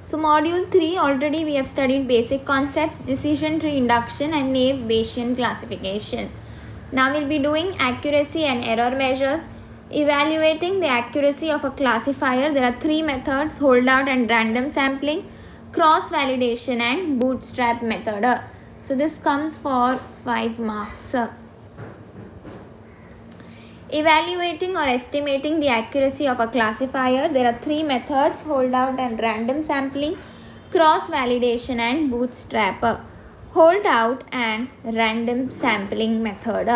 So module 3 already we have studied basic concepts, decision tree induction and naive Bayesian classification. Now we'll be doing accuracy and error measures. Evaluating the accuracy of a classifier, there are 3 methods: holdout and random sampling, cross validation and bootstrap method. So this comes for 5 marks. Evaluating or estimating the accuracy of a classifier, there are 3 methods: holdout and random sampling, cross validation and bootstrap. Holdout and random sampling method.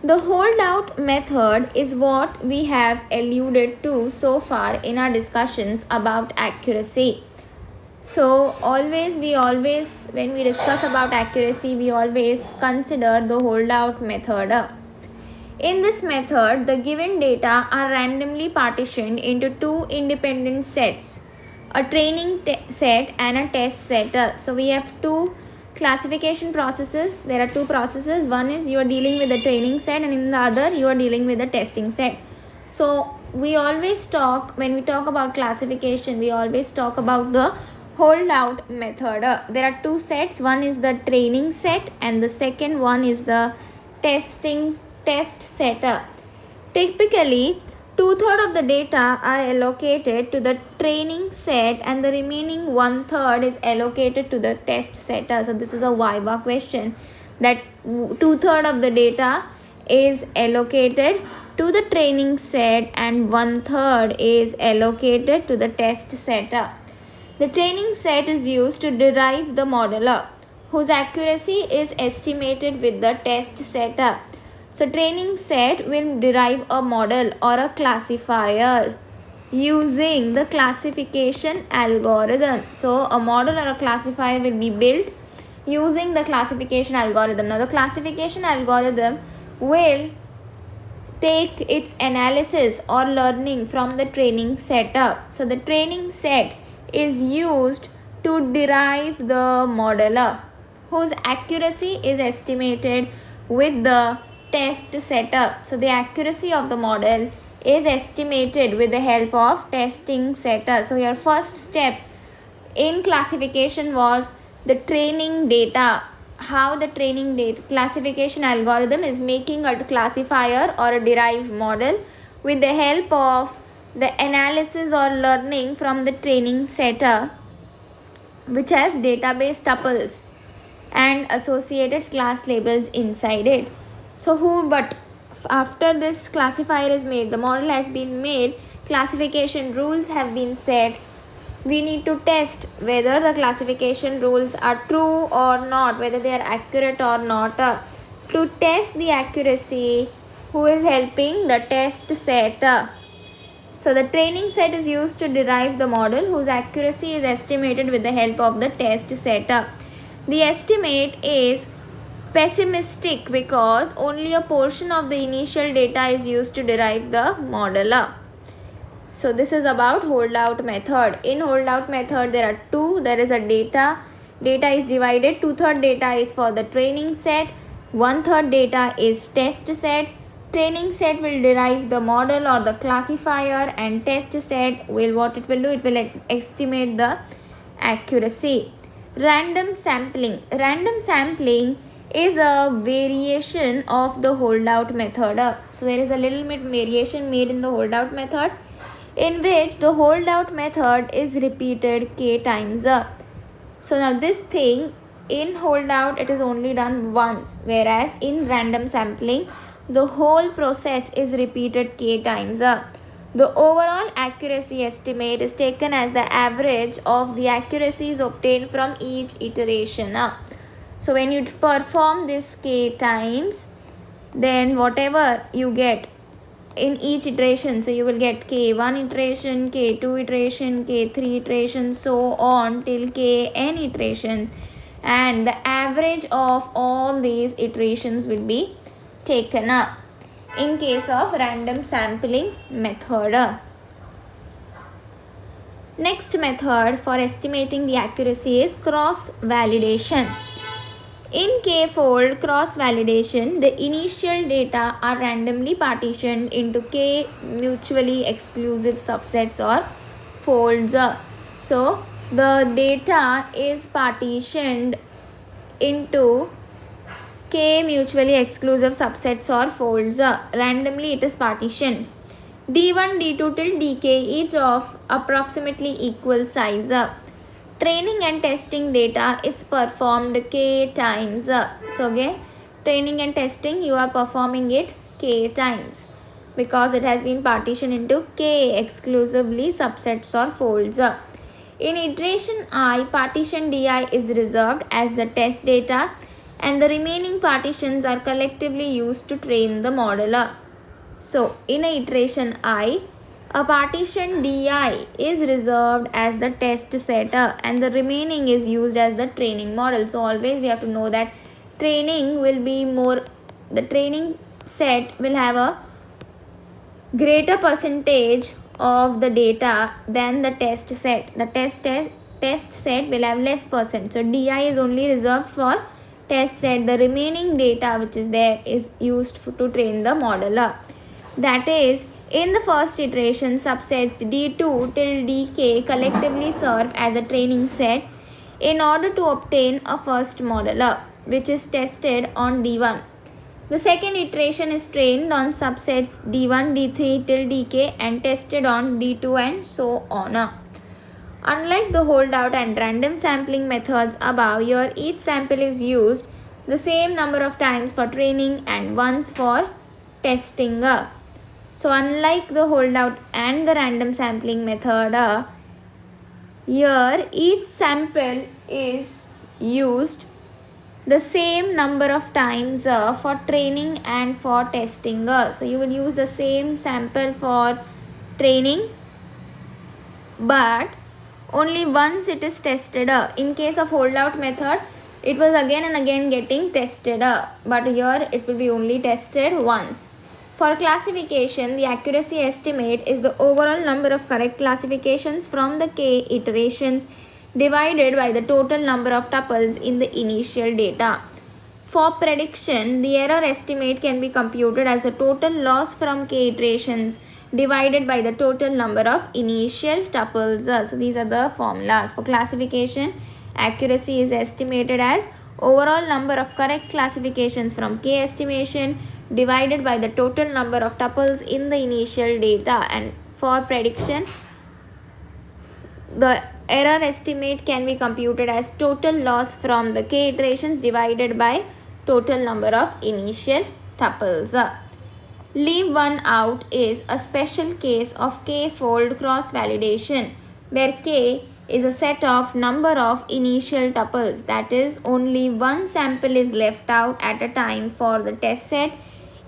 The holdout method is what we have alluded to so far in our discussions about accuracy. So when we discuss about accuracy, we always consider the holdout method. In this method, the given data are randomly partitioned into 2 independent sets, a training set and a test set. So we have 2 classification processes. There are 2 processes. One is you are dealing with the training set, and in the other you are dealing with the testing set. So we always talk, when we talk about classification, we always talk about the holdout method. There are 2 sets. One is the training set and the second one is the test set. Typically, 2/3 of the data are allocated to the training set and the remaining 1/3 is allocated to the test set. So this is a viva question, that 2/3 of the data is allocated to the training set and 1/3 is allocated to the test set. The training set is used to derive the model whose accuracy is estimated with the test set. So training set will derive a model or a classifier using the classification algorithm. So a model or a classifier will be built using the classification algorithm. Now the classification algorithm will take its analysis or learning from the training setup. So the training set is used to derive the model whose accuracy is estimated with the test setup. So the accuracy of the model is estimated with the help of testing setup. So your first step in classification was the training data. How the training data classification algorithm is making a classifier or a derived model with the help of the analysis or learning from the training setup, which has database tuples and associated class labels inside it. But after this classifier is made, the model has been made, classification rules have been set, we need to test whether the classification rules are true or not, whether they are accurate or not. To test the accuracy, who is helping? The test set. So the training set is used to derive the model whose accuracy is estimated with the help of the test set. The estimate is pessimistic because only a portion of the initial data is used to derive the model. So this is about holdout method. In holdout method there are 2. There is a data is divided. 2/3 data is for the training set, 1/3 data is test set. Training set will derive the model or the classifier, and test set will it will estimate the accuracy. Random sampling is a variation of the holdout method. So there is a little bit variation made in the holdout method, in which the holdout method is repeated k times. So now this thing, in holdout it is only done once, whereas in random sampling the whole process is repeated k times. The overall accuracy estimate is taken as the average of the accuracies obtained from each iteration. So when you perform this k times, then whatever you get in each iteration, so you will get k1 iteration, k2 iteration, k3 iteration, so on till kn iterations, and the average of all these iterations will be taken up in case of random sampling method. Next method for estimating the accuracy is cross validation. In k-fold cross validation, the initial data are randomly partitioned into k mutually exclusive subsets or folds. So the data is partitioned into k mutually exclusive subsets or folds. Randomly it is partitioned. D1, D2 till dk each of approximately equal size. Training and testing data is performed k times. So again, training and testing, you are performing it k times because it has been partitioned into k exclusively subsets or folds. In iteration I, partition di is reserved as the test data and the remaining partitions are collectively used to train the model. So in a iteration I, a partition di is reserved as the test set and the remaining is used as the training model. So always we have to know that training will be more, the training set will have a greater percentage of the data than the test set. The test set will have less percent. So di is only reserved for test set. The remaining data which is there is used to train the model. That is, in the first iteration, subsets d2 till dk collectively serve as a training set in order to obtain a first modeler which is tested on d1. The second iteration is trained on subsets d1, d3 till dk and tested on d2 and so on. Unlike the holdout and random sampling methods above, here each sample is used the same number of times for training and once for testing. So unlike the holdout and the random sampling method, here each sample is used the same number of times for training and for testing. So you will use the same sample for training, but only once it is tested. In case of holdout method, it was again and again getting tested, but here it will be only tested once. For classification, the accuracy estimate is the overall number of correct classifications from the k iterations divided by the total number of tuples in the initial data. For prediction, the error estimate can be computed as the total loss from k iterations divided by the total number of initial tuples. So these are the formulas. For classification, accuracy is estimated as overall number of correct classifications from k estimation divided by the total number of tuples in the initial data, and for prediction the error estimate can be computed as total loss from the k iterations divided by total number of initial tuples. Leave one out is a special case of k-fold cross validation where k is a set of number of initial tuples, that is only one sample is left out at a time for the test set.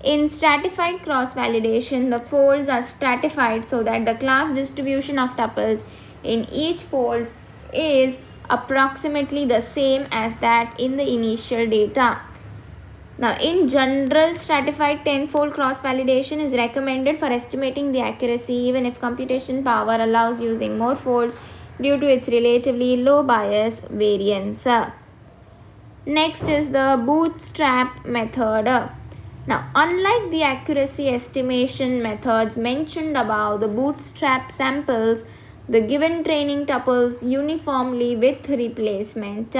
In stratified cross validation, the folds are stratified so that the class distribution of tuples in each fold is approximately the same as that in the initial data. Now, in general, stratified tenfold cross validation is recommended for estimating the accuracy even if computation power allows using more folds due to its relatively low bias variance. Next is the bootstrap method. Now, unlike the accuracy estimation methods mentioned above, the bootstrap samples the given training tuples uniformly with replacement.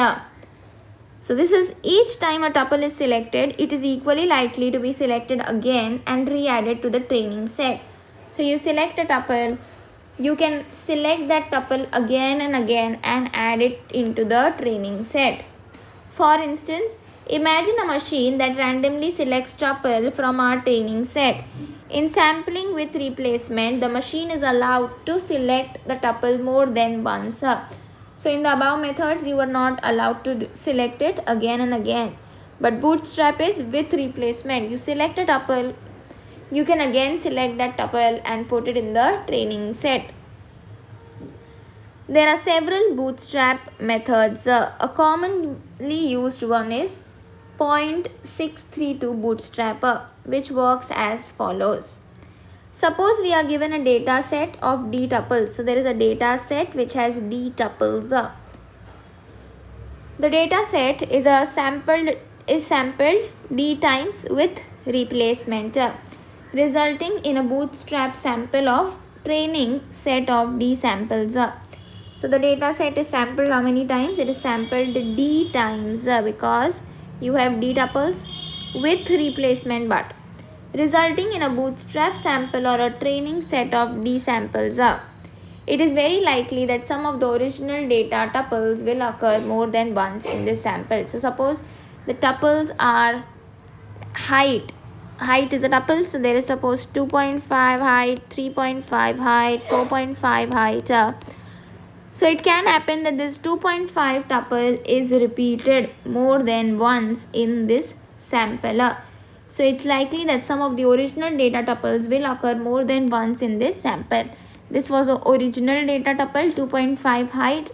So this is each time a tuple is selected, it is equally likely to be selected again and re-added to the training set. So you select a tuple, you can select that tuple again and again and add it into the training set. For instance, imagine a machine that randomly selects tuple from our training set. In sampling with replacement, the machine is allowed to select the tuple more than once. So in the above methods, you are not allowed to select it again and again. But bootstrap is with replacement. You select a tuple, you can again select that tuple and put it in the training set. There are several bootstrap methods. A commonly used one is 0.632 bootstrapper, which works as follows. Suppose we are given a data set of d tuples. So there is a data set which has d tuples. The data set is sampled d times with replacement, resulting in a bootstrap sample of training set of d samples. So the data set is sampled how many times? It is sampled d times because you have d tuples with replacement but, resulting in a bootstrap sample or a training set of d samples. It is very likely that some of the original data tuples will occur more than once in this sample. So suppose the tuples are height is a tuple, so there is suppose 2.5 height, 3.5 height, 4.5 height. So it can happen that this 2.5 tuple is repeated more than once in this sample. So it's likely that some of the original data tuples will occur more than once in this sample. This was the original data tuple 2.5 height.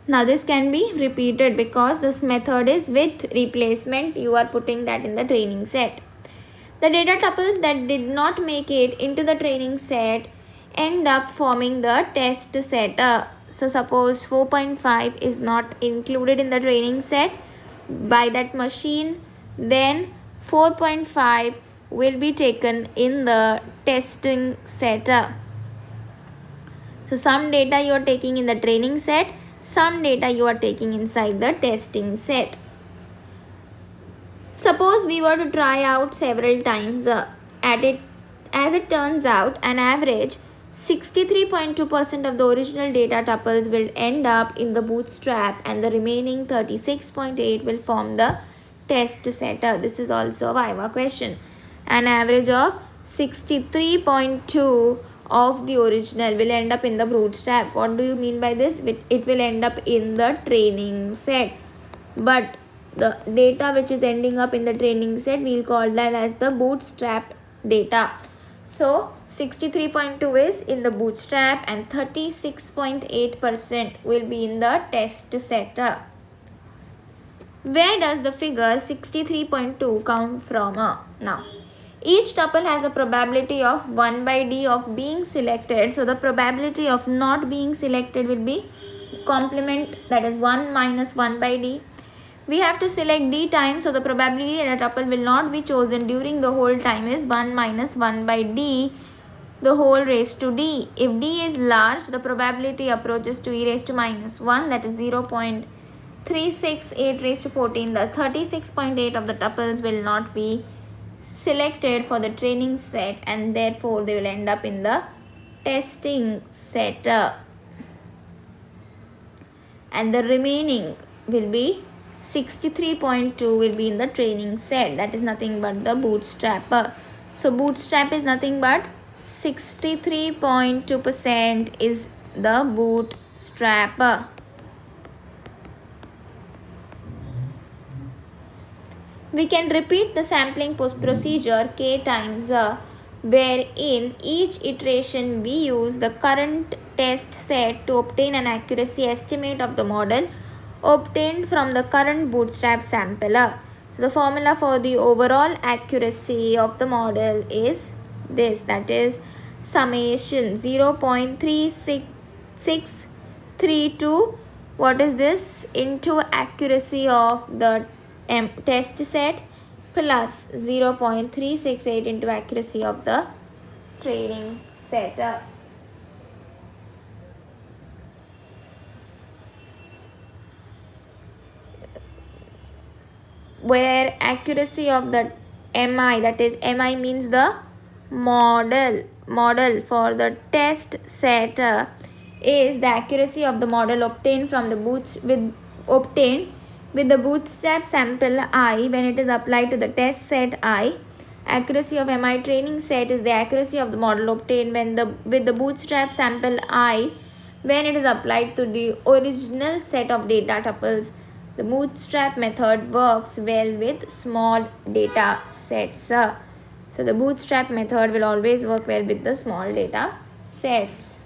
Now this can be repeated because this method is with replacement. You are putting that in the training set. The data tuples that did not make it into the training set end up forming the test set. So suppose 4.5 is not included in the training set by that machine, then 4.5 will be taken in the testing set. So some data you are taking in the training set, some data you are taking inside the testing set. Suppose we were to try out several times as it turns out, an average 63.2% of the original data tuples will end up in the bootstrap and the remaining 36.8 will form the test set. This is also a Viva question. An average of 63.2 of the original will end up in the bootstrap. What do you mean by this? It will end up in the training set. But the data which is ending up in the training set, we'll call that as the bootstrap data. So 63.2 is in the bootstrap and 36.8% will be in the test set. Where does the figure 63.2 come from? Now, each tuple has a probability of 1 by d of being selected. So the probability of not being selected will be complement, that is 1 minus 1 by d. We have to select d times, so the probability that a tuple will not be chosen during the whole time is 1 minus 1 by d, the whole raised to d. If d is large, the probability approaches to e raised to minus 1, that is 0.368 raised to 14. Thus 36.8 of the tuples will not be selected for the training set and therefore they will end up in the testing set. And the remaining will be 63.2 will be in the training set, that is nothing but the bootstrap. So bootstrap is nothing but 63.2% is the bootstrap. We can repeat the sampling procedure k times, wherein each iteration we use the current test set to obtain an accuracy estimate of the model obtained from the current bootstrap sample. So the formula for the overall accuracy of the model is this, that is summation 0.3632, what is this, into accuracy of the test set plus 0.368 into accuracy of the training set. Where accuracy of the MI, that is MI means the model for the test set, is the accuracy of the model obtained from the obtained with the bootstrap sample I when it is applied to the test set I. Accuracy of MI training set is the accuracy of the model obtained with the bootstrap sample I when it is applied to the original set of data tuples. The bootstrap method works well with small data sets. So the bootstrap method will always work well with the small data sets.